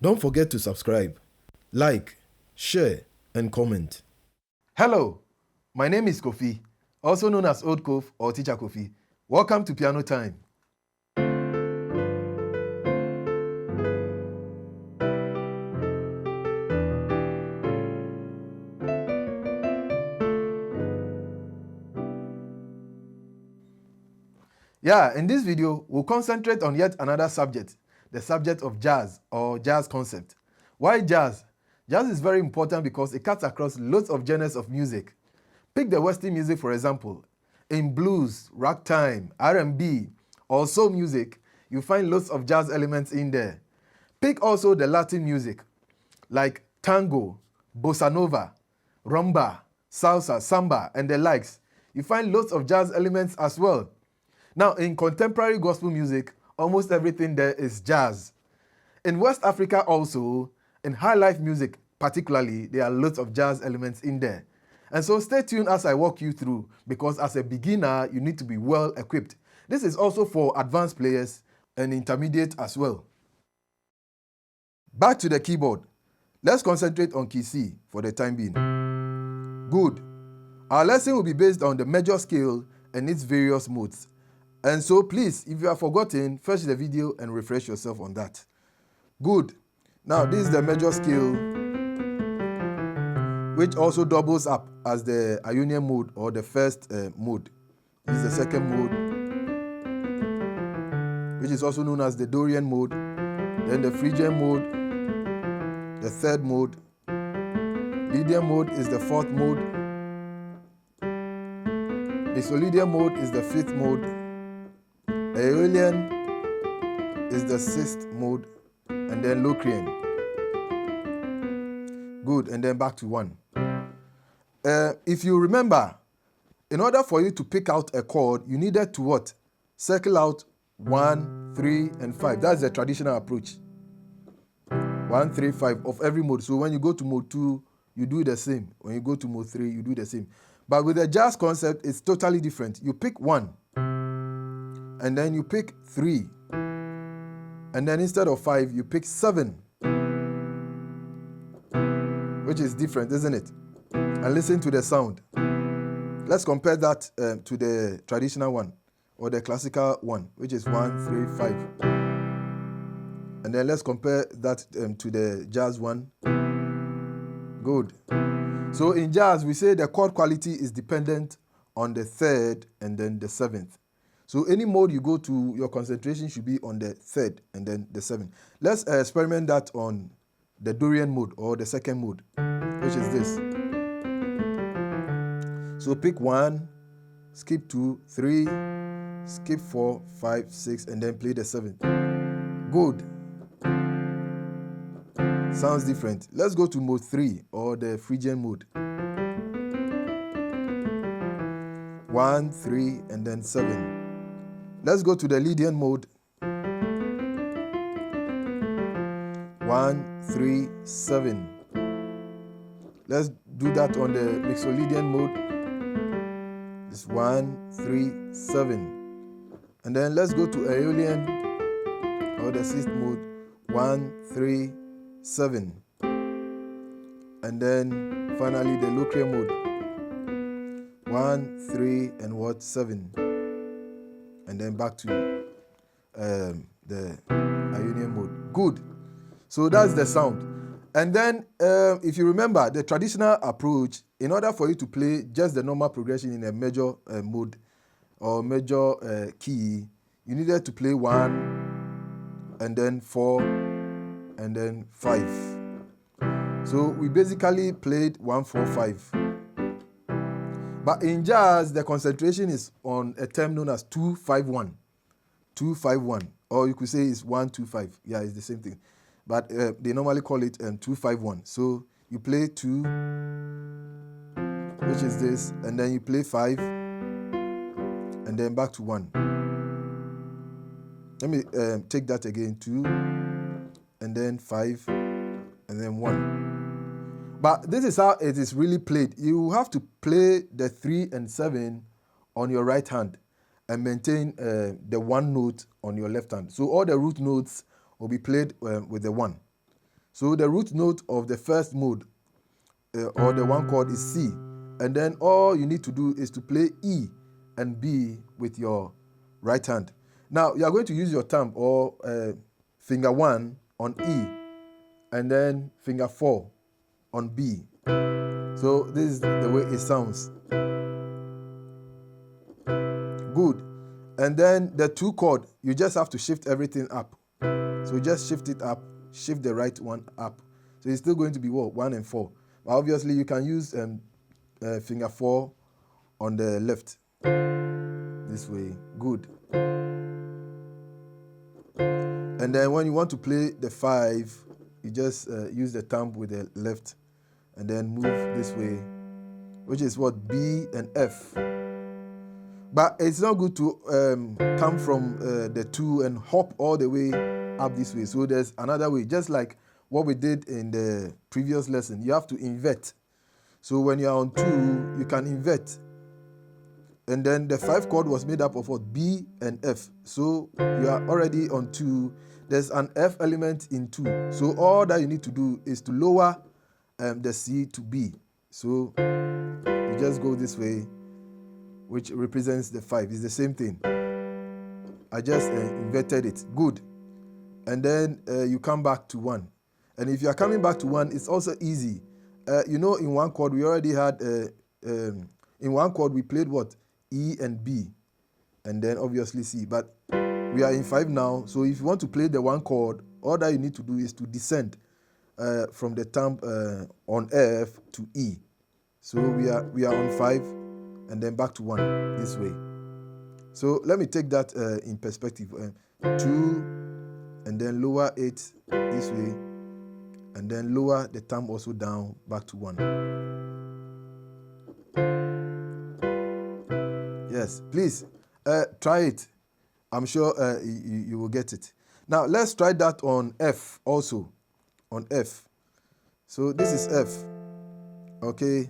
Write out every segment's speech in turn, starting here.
Don't forget to subscribe, like, share, and comment. Hello, my name is Kofi, also known as Old Kof or Teacher Kofi. Welcome to Piano Time. In this video, we'll concentrate on yet another subject, the subject of jazz or jazz concept. Why jazz? Jazz is very important because it cuts across lots of genres of music. Pick the Western music, for example. In blues, ragtime, R&B, or soul music, you find lots of jazz elements in there. Pick also the Latin music, like tango, bossa nova, rumba, salsa, samba, and the likes. You find lots of jazz elements as well. Now, in contemporary gospel music, almost everything there is jazz. In West Africa also, in high life music particularly, there are lots of jazz elements in there. And so stay tuned as I walk you through, because as a beginner, you need to be well equipped. This is also for advanced players and intermediate as well. Back to the keyboard. Let's concentrate on key C for the time being. Good. Our lesson will be based on the major scale and its various modes. And so please, if you have forgotten, fetch the video and refresh yourself on that. Good. Now this is the major scale, which also doubles up as the Ionian mode or the first mode. This is the second mode, which is also known as the Dorian mode. Then the Phrygian mode, the third mode. Lydian mode is the fourth mode. Mixolydian mode is the fifth mode. Aeolian is the sixth mode, and then Locrian. Good, and then back to 1. If you remember, in order for you to pick out a chord, you needed to what? Circle out 1, 3, and 5. That's the traditional approach. 1, 3, 5 of every mode. So when you go to mode 2, you do the same. When you go to mode 3, you do the same. But with the jazz concept, it's totally different. You pick 1. And then you pick 3. And then instead of 5, you pick 7. Which is different, isn't it? And listen to the sound. Let's compare that to the traditional one, or the classical one, which is 1, 3, 5. And then let's compare that to the jazz one. Good. So in jazz, we say the chord quality is dependent on the third and then the seventh. So any mode you go to, your concentration should be on the third and then the seventh. Let's experiment that on the Dorian mode or the second mode, which is this. So pick 1, skip 2, 3, skip 4, 5, 6, and then play the 7th. Good. Sounds different. Let's go to mode 3 or the Phrygian mode. 1, 3, and then 7. Let's go to the Lydian mode. 1, 3, 7. Let's do that on the Mixolydian mode. It's 1, 3, 7. And then let's go to Aeolian or the sixth mode. 1, 3, 7. And then finally the Locrian mode. 1, 3, and 7. And then back to the Ionian mode. Good. So that's the sound. And then, if you remember, the traditional approach, in order for you to play just the normal progression in a major mode or major key, you needed to play 1, and then 4, and then 5. So we basically played 1, 4, 5. But in jazz, the concentration is on a term known as 2-5-1. 2-5-1. Or you could say it's 1-2-5. Yeah, it's the same thing. But they normally call it 2-5-1. So you play 2, which is this, and then you play 5, and then back to 1. Let me take that again. 2, and then 5, and then 1. But this is how it is really played. You have to play the 3 and 7 on your right hand and maintain the 1 note on your left hand. So all the root notes will be played with the 1. So the root note of the first mode or the one chord is C. And then all you need to do is to play E and B with your right hand. Now you are going to use your thumb or finger 1 on E and then finger 4 on B. So this is the way it sounds. Good. And then the 2 chord, you just have to shift everything up. So just shift it up, shift the right one up. So it's still going to be what? 1 and 4. But obviously you can use finger 4 on the left. This way. Good. And then when you want to play the 5, you just use the thumb with the left and then move this way, which is what? B and F. But it's not good to come from the 2 and hop all the way up this way. So there's another way, just like what we did in the previous lesson. You have to invert. So when you are on 2, you can invert. And then the 5 chord was made up of what? B and F. So you are already on 2. There's an F element in 2. So all that you need to do is to lower the C to B. So you just go this way, which represents the 5. It's the same thing. I just inverted it. Good. And then you come back to 1. And if you are coming back to 1, it's also easy. In one chord, we already had, in one chord, we played what? E and B. And then obviously C. But we are in 5 now. So if you want to play the 1 chord, all that you need to do is to descend from the thumb on F to E. So we are on 5. And then back to 1 this way. So let me take that in perspective. 2 and then lower it this way. And then lower the thumb also down back to 1. Yes, please try it. I'm sure you will get it. Now let's try that on F also. On F. So this is F. Okay.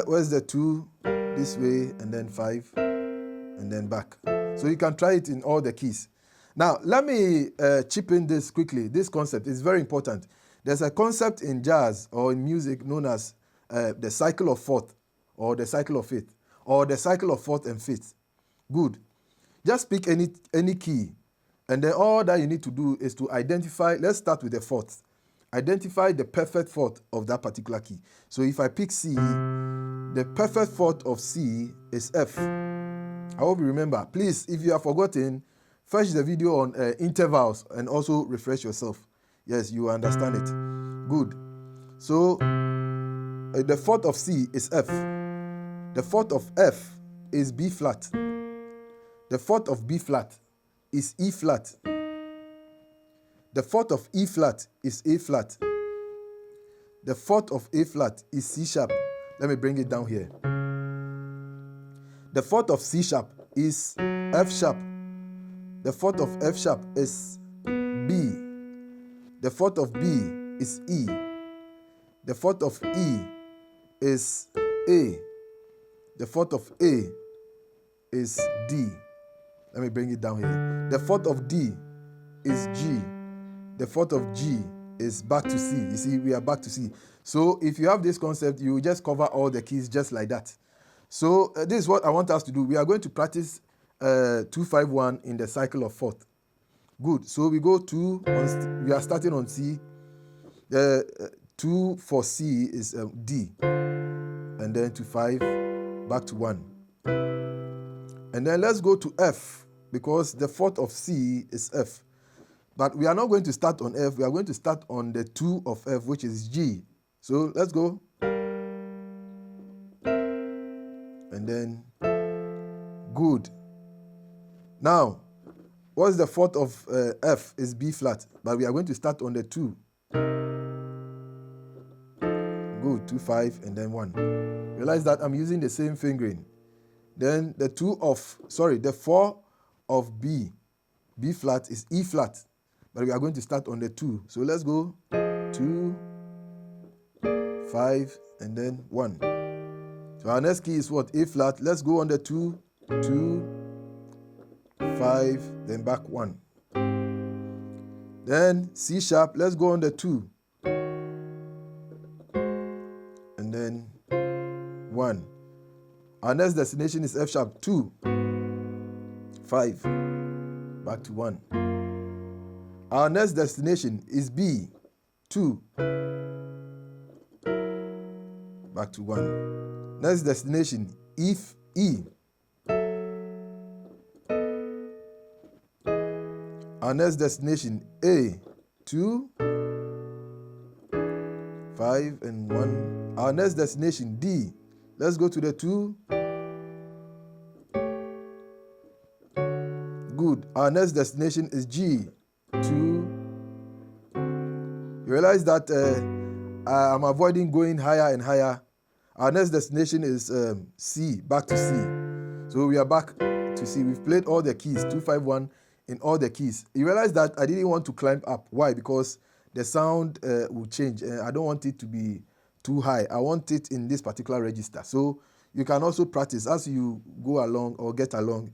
Where's the 2? This way, and then 5, and then back. So you can try it in all the keys. Now, let me chip in this quickly. This concept is very important. There's a concept in jazz or in music known as the cycle of fourth, or the cycle of fifth, or the cycle of fourth and fifth. Good. Just pick any key, and then all that you need to do is to identify. Let's start with the fourth. Identify the perfect fourth of that particular key. So if I pick C, the perfect fourth of C is F. I hope you remember. Please, if you have forgotten, fetch the video on intervals and also refresh yourself. Yes, you understand it. Good. So the fourth of C is F. The fourth of F is B flat. The fourth of B flat is E flat. The fourth of E flat is A flat. The fourth of A flat is C sharp. Let me bring it down here. The fourth of C sharp is F sharp. The fourth of F sharp is B. The fourth of B is E. The fourth of E is A. The fourth of A is D. Let me bring it down here. The fourth of D is G. The fourth of G is back to C. You see, we are back to C. So if you have this concept, you will just cover all the keys just like that. So this is what I want us to do. We are going to practice 2-5-1 in the cycle of fourth. Good. So we go to, we are starting on C. 2 for C is D. And then to 5, back to 1. And then let's go to F, because the fourth of C is F. But we are not going to start on F. We are going to start on the 2 of F, which is G. So let's go. And then, good. Now, what's the fourth of F? Is B flat. But we are going to start on the 2. Good. 2, 5, and then 1. Realize that I'm using the same fingering. Then the 4 of B flat is E flat. But we are going to start on the 2. So let's go 2, 5, and then 1. So our next key is what? A flat. Let's go on the 2, 2, 5, then back 1. Then C sharp, let's go on the 2. And then 1. Our next destination is F sharp, 2. 5. Back to 1. Our next destination is B, 2. Back to 1. Next destination, E. Our next destination, A, 2, 5, and 1. Our next destination, D. Let's go to the 2. Good. Our next destination is G, 2. You realize that I'm avoiding going higher and higher. Our next destination is C, back to C. So we are back to C. We've played all the keys, 2, 5, 1 in all the keys. You realize that I didn't want to climb up. Why? Because the sound will change. I don't want it to be too high. I want it in this particular register. So you can also practice as you go along or get along.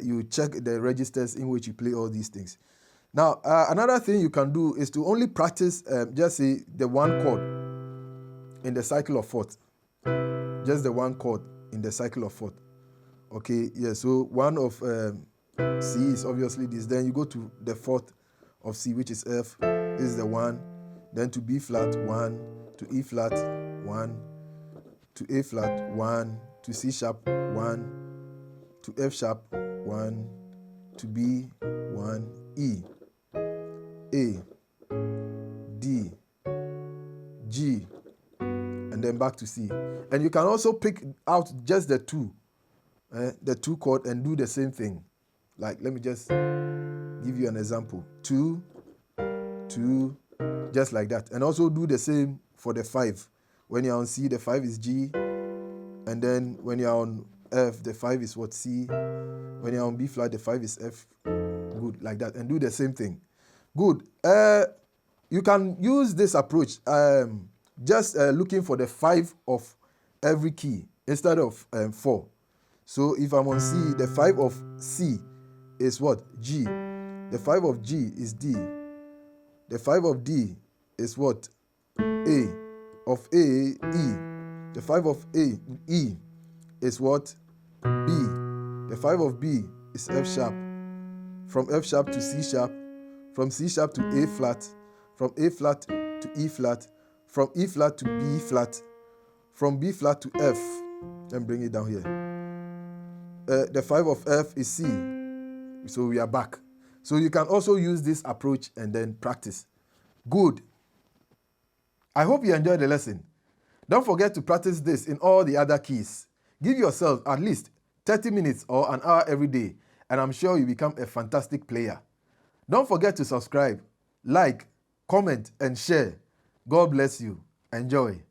You check the registers in which you play all these things. Now, another thing you can do is to only practice, just say, the 1 chord in the cycle of fourth. Just the 1 chord in the cycle of fourth. Okay, yeah, so 1 of C is obviously this. Then you go to the 4th of C, which is F. This is the 1. Then to B flat, 1. To E flat, 1. To A flat, 1. To C sharp, 1. To F sharp, 1. To B, 1. E. A. D. G. And then back to C. And you can also pick out just the 2 chord and do the same thing. Like, let me just give you an example. 2, 2, just like that. And also do the same for the 5. When you're on C, the 5 is G. And then when you're on F, the 5 is what? C. When you're on B flat, the 5 is F. Good, like that. And do the same thing. Good. You can use this approach. Just looking for the 5 of every key instead of 4. So if I'm on C, the 5 of C is what? G. The 5 of G is D. The 5 of D is what? A. Of A, E. The 5 of A, E is what? B. The 5 of B is F sharp. From F sharp to C sharp. From C sharp to A flat. From A flat to E flat. From E flat to B flat. From B flat to F. Then bring it down here. The 5 of F is C. So we are back. So you can also use this approach and then practice. Good. I hope you enjoyed the lesson. Don't forget to practice this in all the other keys. Give yourself at least 30 minutes or an hour every day, and I'm sure you become a fantastic player. Don't forget to subscribe, like, comment, and share. God bless you. Enjoy.